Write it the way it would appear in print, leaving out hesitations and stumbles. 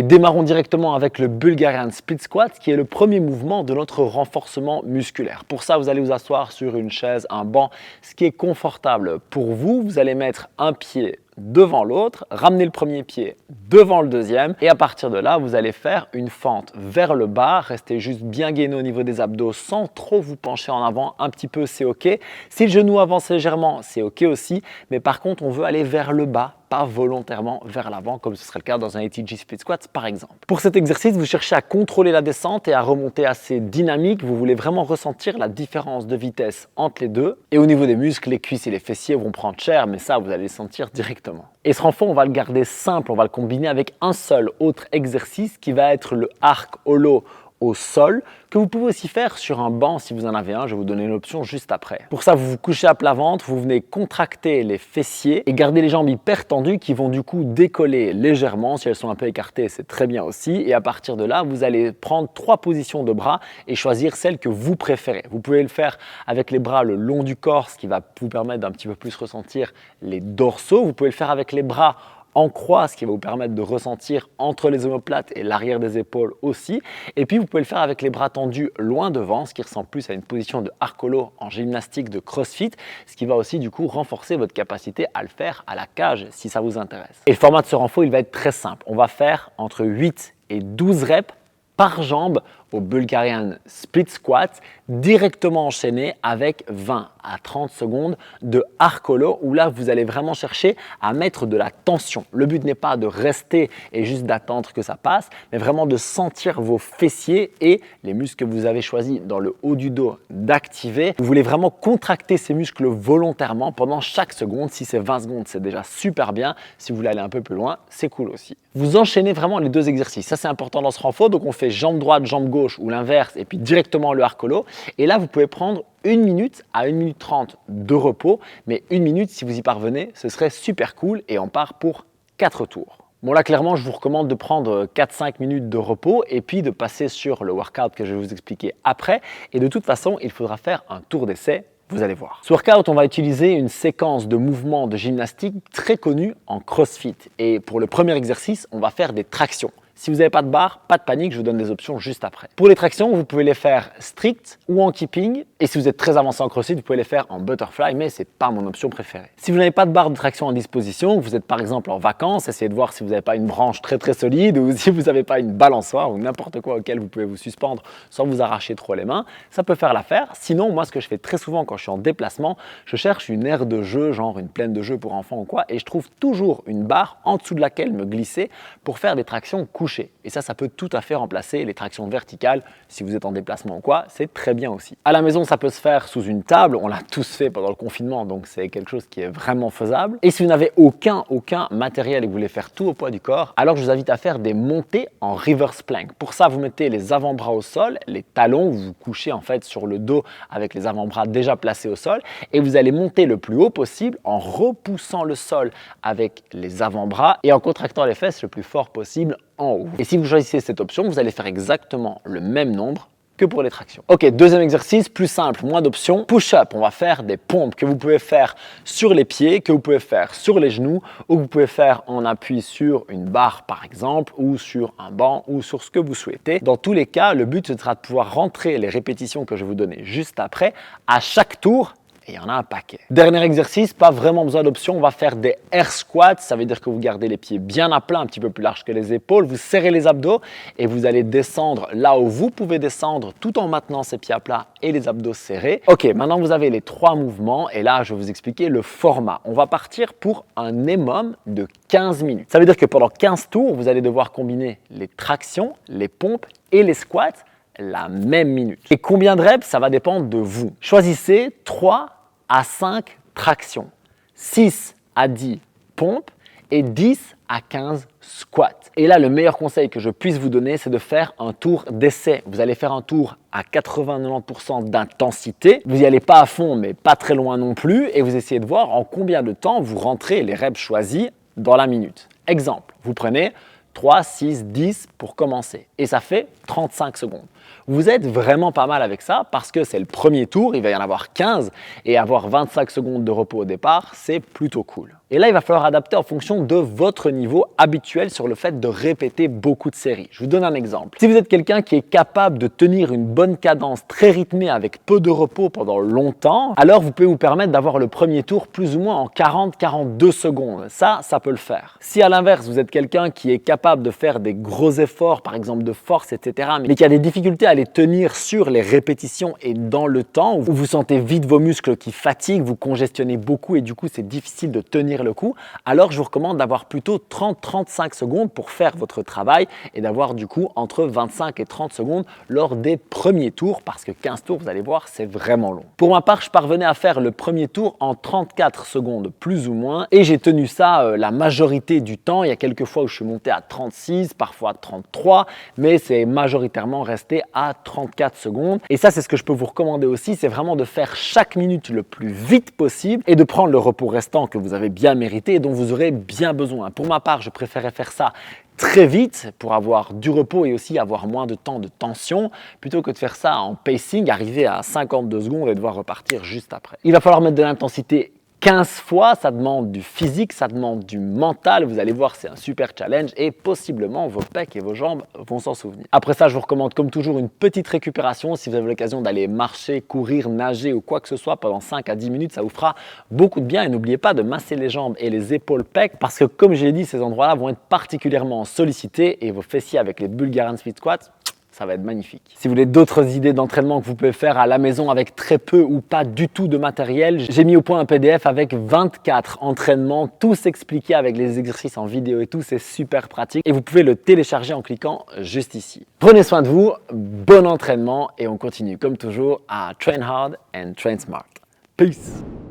Et démarrons directement avec le Bulgarian Split Squat qui est le premier mouvement de notre renforcement musculaire. Pour ça, vous allez vous asseoir sur une chaise, un banc, ce qui est confortable pour vous. Vous allez mettre un pied devant l'autre, ramener le premier pied devant le deuxième et à partir de là, vous allez faire une fente vers le bas, restez juste bien gainé au niveau des abdos sans trop vous pencher en avant, un petit peu c'est ok. Si le genou avance légèrement, c'est ok aussi, mais par contre, on veut aller vers le bas, pas volontairement vers l'avant comme ce serait le cas dans un ATG Split Squat par exemple. Pour cet exercice, vous cherchez à contrôler la descente et à remonter assez dynamique, vous voulez vraiment ressentir la différence de vitesse entre les deux et au niveau des muscles, les cuisses et les fessiers vont prendre cher, mais ça vous allez le sentir directement. Et ce renfort, on va le garder simple, on va le combiner avec un seul autre exercice qui va être le arc hollow au sol, que vous pouvez aussi faire sur un banc si vous en avez un, je vais vous donner l'option juste après. Pour ça, vous vous couchez à plat ventre, vous venez contracter les fessiers et garder les jambes hyper tendues qui vont du coup décoller légèrement. Si elles sont un peu écartées, c'est très bien aussi. Et à partir de là, vous allez prendre 3 positions de bras et choisir celle que vous préférez. Vous pouvez le faire avec les bras le long du corps, ce qui va vous permettre d'un petit peu plus ressentir les dorsaux. Vous pouvez le faire avec les bras en croix, ce qui va vous permettre de ressentir entre les omoplates et l'arrière des épaules aussi. Et puis, vous pouvez le faire avec les bras tendus loin devant, ce qui ressemble plus à une position de arc hollow en gymnastique de CrossFit, ce qui va aussi du coup renforcer votre capacité à le faire à la cage si ça vous intéresse. Et le format de ce renfort, il va être très simple. On va faire entre 8 et 12 reps par jambe au Bulgarian Split Squat, directement enchaîné avec 20 à 30 secondes de arc hollow où là, vous allez vraiment chercher à mettre de la tension. Le but n'est pas de rester et juste d'attendre que ça passe, mais vraiment de sentir vos fessiers et les muscles que vous avez choisis dans le haut du dos d'activer. Vous voulez vraiment contracter ces muscles volontairement pendant chaque seconde. Si c'est 20 secondes, c'est déjà super bien. Si vous voulez aller un peu plus loin, c'est cool aussi. Vous enchaînez vraiment les deux exercices. Ça, c'est important dans ce renfort. Donc, on fait jambe droite, jambe gauche ou l'inverse et puis directement le arc hollow. Et là, vous pouvez prendre 1 minute à 1 minute 30 de repos. Mais 1 minute, si vous y parvenez, ce serait super cool et on part pour 4 tours. Bon là, clairement, je vous recommande de prendre 4-5 minutes de repos et puis de passer sur le workout que je vais vous expliquer après. Et de toute façon, il faudra faire un tour d'essai. Vous allez voir. Ce workout, on va utiliser une séquence de mouvements de gymnastique très connue en CrossFit. Et pour le premier exercice, on va faire des tractions. Si vous n'avez pas de barre, pas de panique, je vous donne des options juste après. Pour les tractions, vous pouvez les faire strict ou en keeping. Et si vous êtes très avancé en CrossFit, vous pouvez les faire en butterfly, mais ce n'est pas mon option préférée. Si vous n'avez pas de barre de traction en disposition, vous êtes par exemple en vacances, essayez de voir si vous n'avez pas une branche très solide ou si vous n'avez pas une balançoire ou n'importe quoi auquel vous pouvez vous suspendre sans vous arracher trop les mains. Ça peut faire l'affaire. Sinon, moi, ce que je fais très souvent quand je suis en déplacement, je cherche une aire de jeu, genre une plaine de jeu pour enfants ou quoi, et je trouve toujours une barre en dessous de laquelle me glisser pour faire des tractions couchées. Et ça peut tout à fait remplacer les tractions verticales. Si vous êtes en déplacement ou quoi, c'est très bien aussi. À la maison, ça peut se faire sous une table. On l'a tous fait pendant le confinement, donc c'est quelque chose qui est vraiment faisable. Et si vous n'avez aucun matériel et que vous voulez faire tout au poids du corps, alors je vous invite à faire des montées en reverse plank. Pour ça, vous mettez les avant-bras au sol, les talons, vous vous couchez en fait sur le dos avec les avant-bras déjà placés au sol et vous allez monter le plus haut possible en repoussant le sol avec les avant-bras et en contractant les fesses le plus fort possible en haut. Et si vous choisissez cette option, vous allez faire exactement le même nombre que pour les tractions. Ok, deuxième exercice, plus simple, moins d'options. Push-up, on va faire des pompes que vous pouvez faire sur les pieds, que vous pouvez faire sur les genoux, ou que vous pouvez faire en appui sur une barre par exemple, ou sur un banc, ou sur ce que vous souhaitez. Dans tous les cas, le but sera de pouvoir rentrer les répétitions que je vais vous donner juste après à chaque tour. Et il y en a un paquet. Dernier exercice, pas vraiment besoin d'options, on va faire des air squats. Ça veut dire que vous gardez les pieds bien à plat, un petit peu plus large que les épaules. Vous serrez les abdos et vous allez descendre là où vous pouvez descendre tout en maintenant ces pieds à plat et les abdos serrés. Ok, maintenant vous avez les 3 mouvements et là je vais vous expliquer le format. On va partir pour un minimum de 15 minutes. Ça veut dire que pendant 15 tours, vous allez devoir combiner les tractions, les pompes et les squats la même minute. Et combien de reps, ça va dépendre de vous. Choisissez 3 à 5 tractions, 6 à 10 pompes et 10 à 15 squats. Et là, le meilleur conseil que je puisse vous donner, c'est de faire un tour d'essai. Vous allez faire un tour à 80-90% d'intensité. Vous n'y allez pas à fond, mais pas très loin non plus. Et vous essayez de voir en combien de temps vous rentrez les reps choisis dans la minute. Exemple, vous prenez 3, 6, 10 pour commencer. Et ça fait 35 secondes. Vous êtes vraiment pas mal avec ça parce que c'est le premier tour, il va y en avoir 15 et avoir 25 secondes de repos au départ, c'est plutôt cool. Et là, il va falloir adapter en fonction de votre niveau habituel sur le fait de répéter beaucoup de séries. Je vous donne un exemple. Si vous êtes quelqu'un qui est capable de tenir une bonne cadence très rythmée avec peu de repos pendant longtemps, alors vous pouvez vous permettre d'avoir le premier tour plus ou moins en 40-42 secondes. Ça peut le faire. Si à l'inverse, vous êtes quelqu'un qui est capable de faire des gros efforts, par exemple de force, etc., mais qui a des difficultés à les tenir sur les répétitions et dans le temps, où vous sentez vite vos muscles qui fatiguent, vous congestionnez beaucoup et du coup c'est difficile de tenir le coup, alors je vous recommande d'avoir plutôt 30-35 secondes pour faire votre travail et d'avoir du coup entre 25 et 30 secondes lors des premiers tours, parce que 15 tours, vous allez voir, c'est vraiment long. Pour ma part, je parvenais à faire le premier tour en 34 secondes plus ou moins et j'ai tenu ça la majorité du temps. Il y a quelques fois où je suis monté à 36, parfois 33, mais c'est majoritairement resté à 34 secondes. Et ça, c'est ce que je peux vous recommander aussi, c'est vraiment de faire chaque minute le plus vite possible et de prendre le repos restant que vous avez bien mérité et dont vous aurez bien besoin. Pour ma part, je préférais faire ça très vite pour avoir du repos et aussi avoir moins de temps de tension plutôt que de faire ça en pacing, arriver à 52 secondes et devoir repartir juste après. Il va falloir mettre de l'intensité 15 fois, ça demande du physique, ça demande du mental, vous allez voir, c'est un super challenge et possiblement vos pecs et vos jambes vont s'en souvenir. Après ça, je vous recommande comme toujours une petite récupération. Si vous avez l'occasion d'aller marcher, courir, nager ou quoi que ce soit pendant 5 à 10 minutes, ça vous fera beaucoup de bien et n'oubliez pas de masser les jambes et les épaules pecs parce que comme je l'ai dit, ces endroits-là vont être particulièrement sollicités et vos fessiers avec les Bulgarian Split Squats, ça va être magnifique. Si vous voulez d'autres idées d'entraînement que vous pouvez faire à la maison avec très peu ou pas du tout de matériel, j'ai mis au point un PDF avec 24 entraînements, tous expliqués avec les exercices en vidéo et tout, c'est super pratique et vous pouvez le télécharger en cliquant juste ici. Prenez soin de vous, bon entraînement et on continue comme toujours à train hard and train smart. Peace!